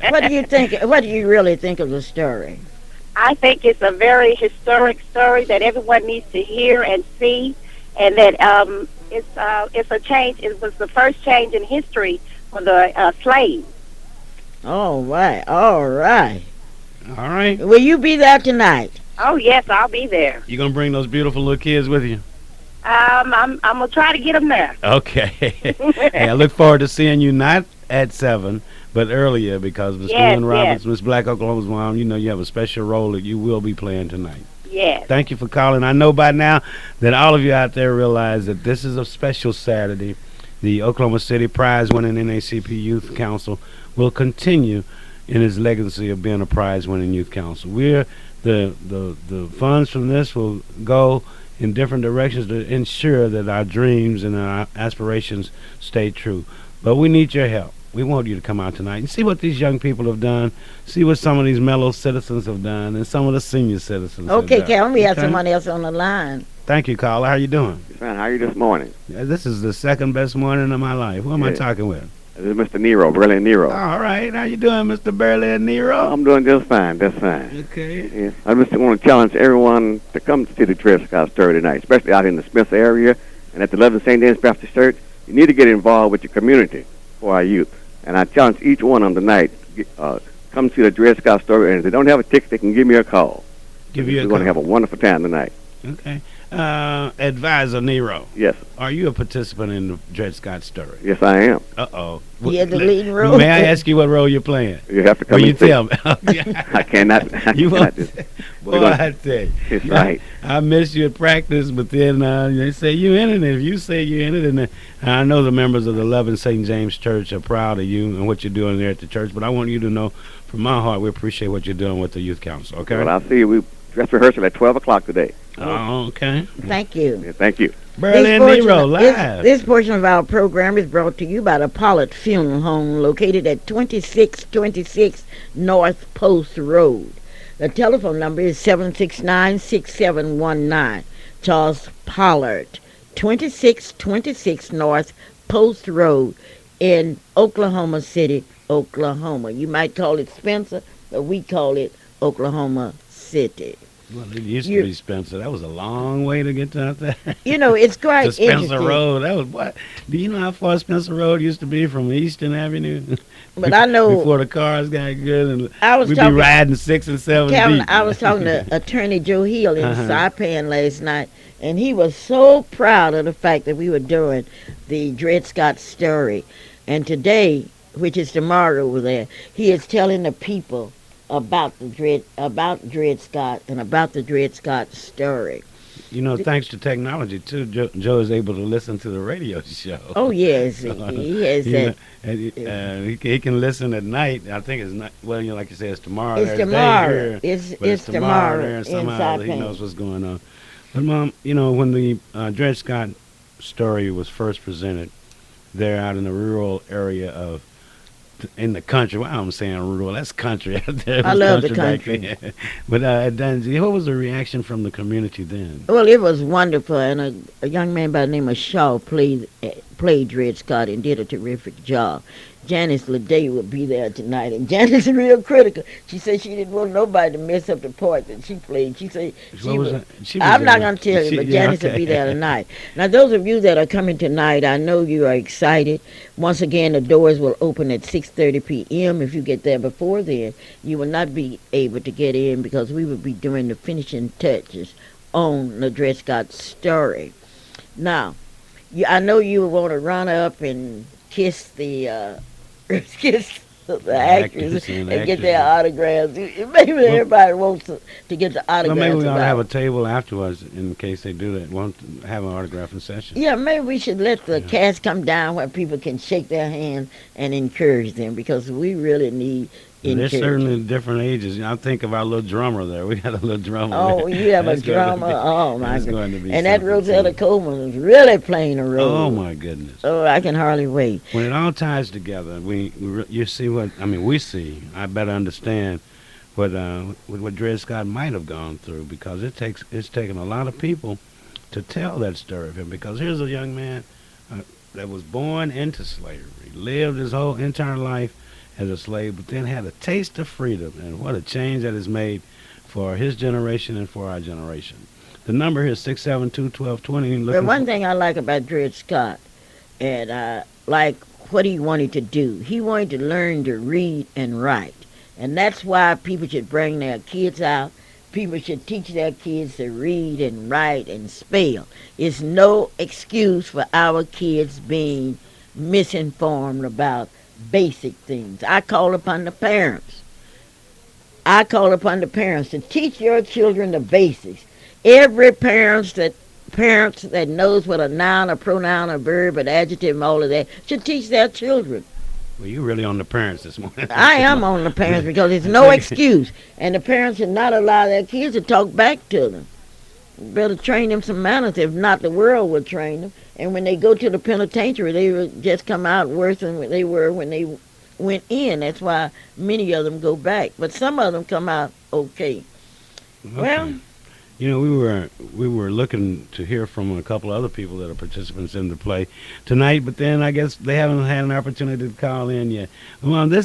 What do you think? What do you really think of the story? I think it's a very historic story that everyone needs to hear and see, and that it's a change. It was the first change in history for the slaves. All right. All right. All right. Will you be there tonight? Oh, yes, I'll be there. You going to bring those beautiful little kids with you? I'm gonna try to get them there. Okay. Hey, I look forward to seeing you not at 7, but earlier because Miss Yes, Gwen Roberts, yes. Miss Black Oklahoma's mom, you have a special role that you will be playing tonight. Yes. Thank you for calling. I know by now that all of you out there realize that this is a special Saturday. The Oklahoma City prize-winning NACP Youth Council will continue in its legacy of being a prize-winning youth council. The funds from this will go in different directions to ensure that our dreams and our aspirations stay true. But we need your help. We want you to come out tonight and see what these young people have done, see what some of these mellow citizens have done, and some of the senior citizens Okay, have done. Cal, we have someone else on the line. Thank you, Carla. How you doing? Fine. How are you this morning? Yeah, this is the second best morning of my life. Who am I talking with? This is Mr. Nero, Burley Nero. All right. How you doing, Mr. Burley and Nero? I'm doing just fine, just fine. Okay. Yes. I just want to challenge everyone to come to see the Dred Scott story tonight, especially out in the Smith area and at the 11th St. James Baptist Church. You need to get involved with your community for our youth. And I challenge each one of them tonight, come see the Dred Scott story, and if they don't have a ticket, they can give me a call. We're going to have a wonderful time tonight. Okay. Advisor Nero. Yes. Are you a participant in the Dred Scott story? Yes, I am. Uh-oh. He had the leading role. May I ask you what role you're playing? You have to come Will you and see. tell me? I cannot. You cannot won't. do- Boy, I tell you. It's right. I miss you at practice, but then they say you in it. If you say you in it, and I know the members of the 11th St. James Church are proud of you and what you're doing there at the church, but I want you to know from my heart we appreciate what you're doing with the youth council, okay? Well, I'll see you. We dress rehearsal at 12 o'clock today. Oh, okay. Thank you. Yeah, thank you. Burley and Nero live. This portion of our program is brought to you by the Pollard Funeral Home, located at 2626 North Post Road. The telephone number is 769-6719. Charles Pollard, 2626 North Post Road in Oklahoma City, Oklahoma. You might call it Spencer, but we call it Oklahoma City. Well, it used to be Spencer. That was a long way to get out there. It's quite to Spencer interesting. Road. That was what? Do you know how far Spencer Road used to be from Eastern Avenue? But I know before the cars got good, and we'd talking- be riding 6 and 7 Calvin, deep. I was talking to Attorney Joe Hill in Uh-huh. Saipan last night, and he was so proud of the fact that we were doing the Dred Scott story. And today, which is tomorrow over there, he is telling the people about Dred Scott and about the Dred Scott story. You know, thanks to technology too, Joe is able to listen to the radio show. Oh yes, he has that. He can listen at night. I think it's not. Well, like you say, it's tomorrow. It's There's a day tomorrow. here, It's but tomorrow there, and in somehow he Saipan. knows what's going on. But Mom, when the Dred Scott story was first presented, there out in the rural area of. In the country, well, I'm saying rural. That's country out there. It I was love the back country. then. But at Dundee, what was the reaction from the community then? Well, it was wonderful, and a young man by the name of Shaw played Dred Scott and did a terrific job. Janice Leday will be there tonight, and Janice is real critical. She said she didn't want nobody to mess up the part that she played. She said What was that? She was I'm not there. going to tell you, She- but yeah, Janice will okay. be there tonight. Now, those of you that are coming tonight, I know you are excited. Once again, the doors will open at 6:30 p.m. If you get there before then, you will not be able to get in because we will be doing the finishing touches on the Dred Scott story. Now, I know you want to run up and kiss the actors and get their autographs. Maybe everybody wants to get the autographs. Well, maybe we ought to about have a it. table afterwards in case they do that. Want to have an autographing session. Yeah, maybe we should let the cast come down where people can shake their hand and encourage them because we really need There's encouragement. certainly different ages. I think of our little drummer there. We got a little drummer. Oh, there. you have a That's going to drummer. be- Oh, my that's goodness. going to be And that something, Rosetta too. Coleman is really playing a role. Oh, my goodness. Oh, I can hardly wait. When it all ties together, you see what we see. I better understand what Dred Scott might have gone through because it's taken a lot of people to tell that story of him. Because here's a young man that was born into slavery, lived his whole entire life as a slave, but then had a taste of freedom, and what a change that has made for his generation and for our generation. The number here is 672-1220. But one thing I like about Dred Scott, and I like what he wanted to do, he wanted to learn to read and write. And that's why people should bring their kids out, people should teach their kids to read and write and spell. It's no excuse for our kids being misinformed about basic things. I call upon the parents. I call upon the parents to teach your children the basics. Every parent that knows what a noun, a pronoun, a verb, an adjective, and all of that should teach their children. Well, you're really on the parents this morning. I am on the parents because there's no excuse. And the parents should not allow their kids to talk back to them. Better train them some manners. If not, the world will train them. And when they go to the penitentiary, they will just come out worse than they were when they went in. That's why many of them go back. But some of them come out okay. Well, you know, we were looking to hear from a couple of other people that are participants in the play tonight, but then I guess they haven't had an opportunity to call in yet. Well, the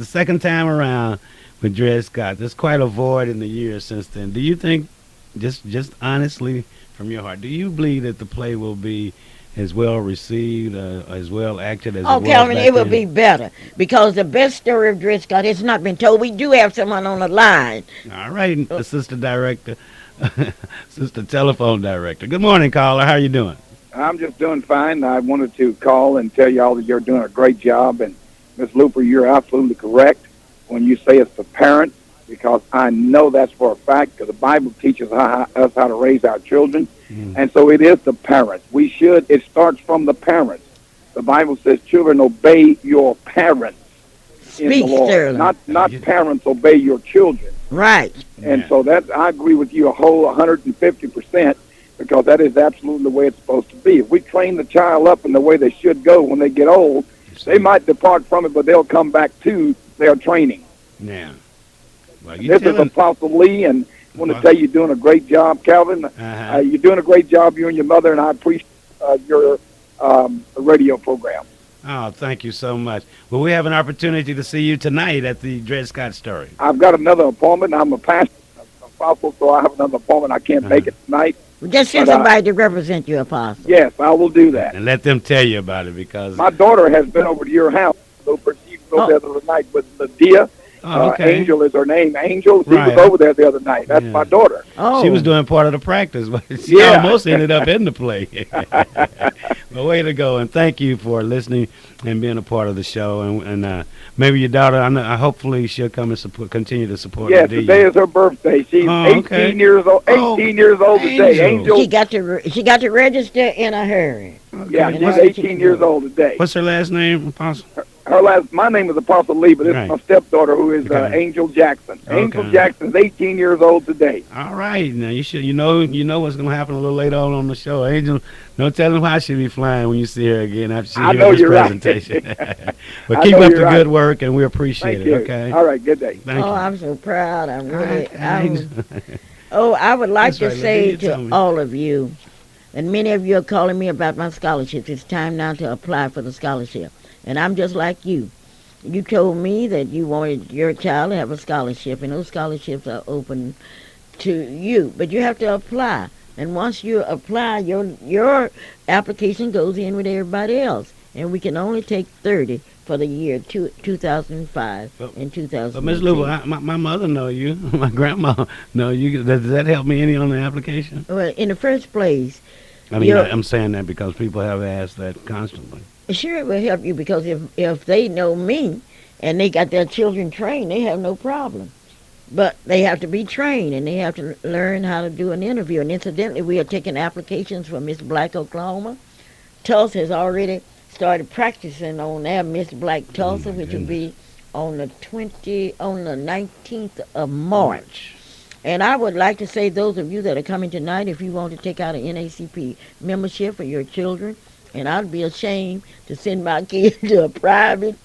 second time around with Dred Scott, there's quite a void in the years since then. Do you think, just honestly from your heart, do you believe that the play will be as well received, as well acted as it was Calvin, back it will then? be better because the best story of Dred Scott has not been told. We do have someone on the line. All right, Assistant Director, Assistant Telephone Director. Good morning, caller. How are you doing? I'm just doing fine. I wanted to call and tell y'all that you're doing a great job. And Ms. Luper, you're absolutely correct when you say it's the parents, because I know that's for a fact, because the Bible teaches us how to raise our children. And so it is the parents. It starts from the parents. The Bible says, children, obey your parents in the Lord. Sterling. Not parents obey your children. Right. And so I agree with you a whole 150%, because that is absolutely the way it's supposed to be. If we train the child up in the way they should go when they get old, they might depart from it, but they'll come back to their training. Yeah. Well, This is Apostle Lee, and I want to tell you you're doing a great job, Calvin. You're doing a great job, you and your mother, and I appreciate your radio program. Oh, thank you so much. Well, we have an opportunity to see you tonight at the Dred Scott story. I've got another appointment. I'm a pastor, apostle, so I have another appointment. I can't make it tonight. Just send somebody to represent you, Apostle. Yes, I will do that. And let them tell you about it, because My daughter has been over to your house. She was over there the other night with Lydia. okay. Angel is her name. Angel. She Right. was over there the other night. That's my daughter. She was doing part of the practice, but she almost ended up in the play. Well, way to go, and thank you for listening and being a part of the show. And maybe your daughter, hopefully she'll come and continue to support Yes, Lydia. today is her birthday. She's 18 years old. 18 years old today. Angel. She got to register in a hurry. Yeah, she's 18 years old today. What's her last name, Apostle? My name is Apostle Lee, but this is my stepdaughter, who is Angel Jackson. Angel Jackson's 18 years old today. All right, now you know what's going to happen a little later on the show. Angel, don't tell them how she'll be flying when you see her again after she hears this presentation. But keep up the good work, and we appreciate Thank it. you. Okay. All right, good day. Thank you. I'm so proud. I would like That's to right, say Lydia, tell to me. all of you, and many of you are calling me about my scholarships. It's time now to apply for the scholarship. And I'm just like you. You told me that you wanted your child to have a scholarship, and those scholarships are open to you. But you have to apply. And once you apply, your application goes in with everybody else. And we can only take 30 for the year 2005 and 2000. But Ms. Luper, my mother know you. My grandma know you. Does that help me any on the application? Well, in the first place, I mean, I'm saying that because people have asked that constantly. sure it will help you, because if they know me and they got their children trained, they have no problem. But they have to be trained, and they have to learn how to do an interview. And incidentally, we are taking applications for Miss Black Oklahoma. Tulsa has already started practicing on their Miss Black Tulsa, which will be on the 19th of March. And I would like to say, those of you that are coming tonight, if you want to take out an NACP membership for your children, and I'd be ashamed to send my kid to a private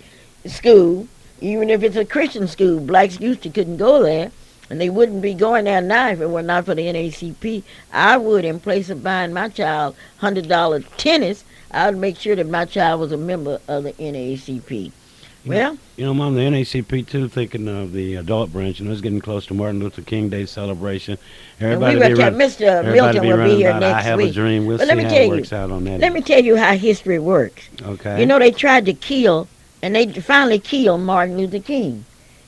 school, even if it's a Christian school. Blacks used to couldn't go there, and they wouldn't be going there now if it were not for the NACP. I would, in place of buying my child $100 tennis, I would make sure that my child was a member of the NAACP. Well, Mom, the NACP too, thinking of the adult branch, it's getting close to Martin Luther King Day celebration. Everybody Mr. Milton will be here next I have week. a dream. We'll But see how it works out on that. Let me tell you how history works. Okay. You know, they tried to kill, and they finally killed Martin Luther King.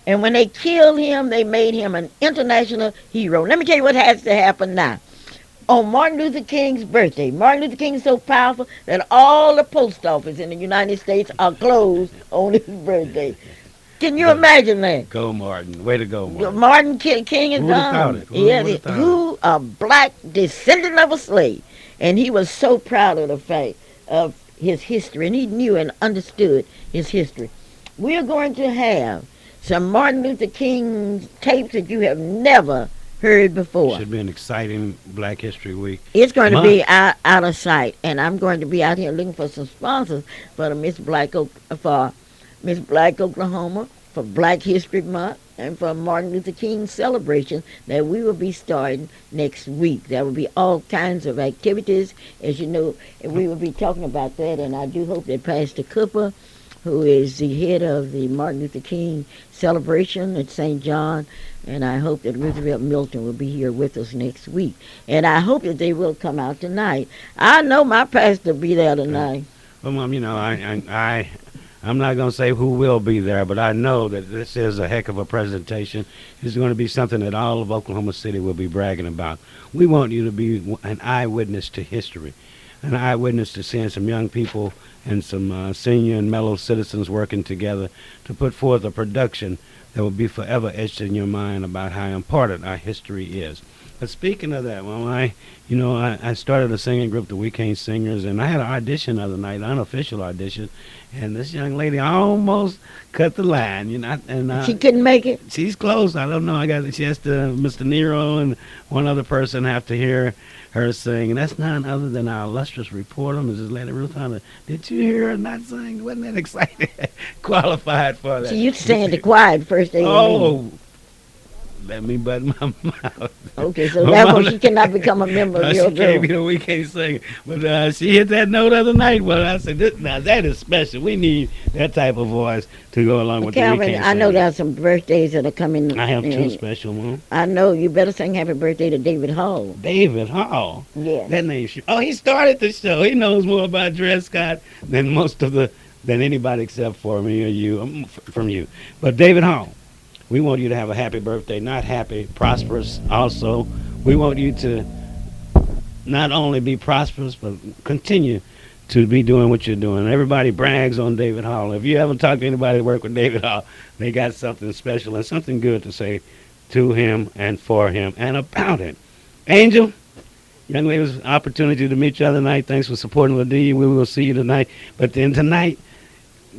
And when they killed him, they made him an international hero. Let me tell you what has to happen now. On Martin Luther King's birthday, Martin Luther King is so powerful that all the post offices in the United States are closed on his birthday. Can you imagine that? Go, Martin. Way to go, Martin. Martin King is Who would've thought gone. it? Who Who a black descendant of a slave. And he was so proud of the fact of his history, and he knew and understood his history. We are going to have some Martin Luther King tapes that you have never heard before. Should be an exciting Black History Week. It's going to be out of sight, and I'm going to be out here looking for some sponsors for the Miss Black Oklahoma, for Black History Month, and for Martin Luther King celebration that we will be starting next week. There will be all kinds of activities, as you know, and we will be talking about that. And I do hope that Pastor Cooper, who is the head of the Martin Luther King celebration at St. John, and I hope that Roosevelt Milton will be here with us next week. And I hope that they will come out tonight. I know my pastor will be there tonight. Well, Mom, you know, I'm not going to say who will be there, but I know that this is a heck of a presentation. It's going to be something that all of Oklahoma City will be bragging about. We want you to be an eyewitness to history, an eyewitness to seeing some young people and some senior and mellow citizens working together to put forth a production that will be forever etched in your mind about how important our history is. But speaking of that, well, I started a singing group, the Weekend Singers, and I had an audition the other night, unofficial audition, and this young lady almost cut the line, and she couldn't make it. She's close. I don't know. She has to, Mr. Nero and one other person have to hear her sing, and that's none other than our illustrious reporter, Mrs. Lady Ruth Hunter. Did you hear her not sing? Wasn't that exciting? Qualified for that. She used to sing in the choir the first day. Oh. Let me button my mouth. Okay, so therefore she cannot become a member of your She group. can't be the Weekend Singer. But she hit that note the other night. Well, I said, now that is special. We need that type of voice to go along with Calvin, the Weekend I know Singer. there are some birthdays that are coming. I have two special ones. I know. You better sing happy birthday to David Hall. David Hall? Yeah. That name. He started the show. He knows more about Dred Scott than than anybody except for me or you, from you. But David Hall, we want you to have a happy birthday, not happy, prosperous also. We want you to not only be prosperous, but continue to be doing what you're doing. Everybody brags on David Hall. If you ever talk to anybody that work with David Hall, they got something special and something good to say to him and for him and about him. Angel, young lady, it was an opportunity to meet you the other night. Thanks for supporting LaD. We will see you tonight. But then tonight,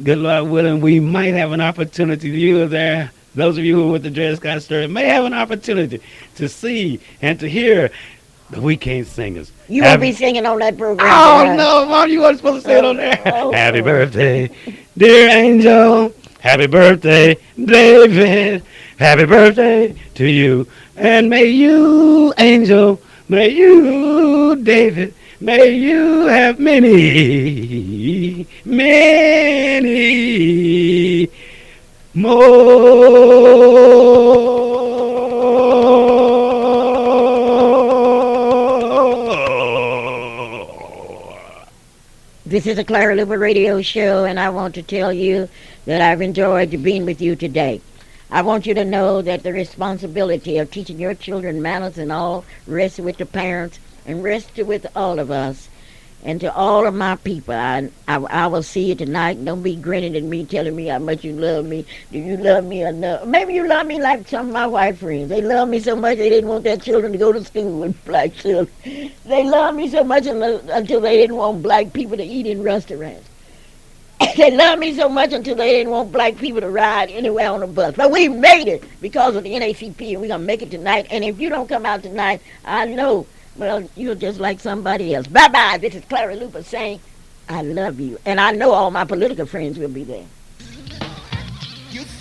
good Lord willing, we might have an opportunity. You are there. Those of you who are with the Dred Scott story may have an opportunity to see and to hear the Weekend Singers. You won't be singing on that program. Oh, no, Mom, you weren't supposed to say it on there. Happy birthday, dear Angel. Happy birthday, David. Happy birthday to you. And may you, Angel, may you, David, may you have many, many more. This is a Clara Luper radio show, and I want to tell you that I've enjoyed being with you today. I want you to know that the responsibility of teaching your children manners and all rests with the parents and rests with all of us. And to all of my people, I will see you tonight. Don't be grinning at me, telling me how much you love me. Do you love me enough? Maybe you love me like some of my white friends. They love me so much they didn't want their children to go to school with black children. They love me so much until they didn't want black people to eat in restaurants. They love me so much until they didn't want black people to ride anywhere on a bus. But we made it because of the NACP, and we're going to make it tonight. And if you don't come out tonight, I know, well, you're just like somebody else. Bye-bye. This is Clara Luper saying, I love you. And I know all my political friends will be there.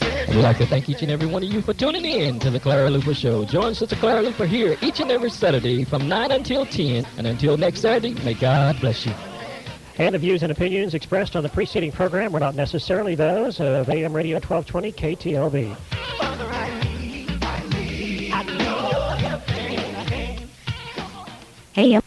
I'd like to thank each and every one of you for tuning in to the Clara Luper Show. Join Sister Clara Luper here each and every Saturday from 9 until 10. And until next Saturday, may God bless you. And the views and opinions expressed on the preceding program were not necessarily those of AM Radio 1220 KTLV. Hey,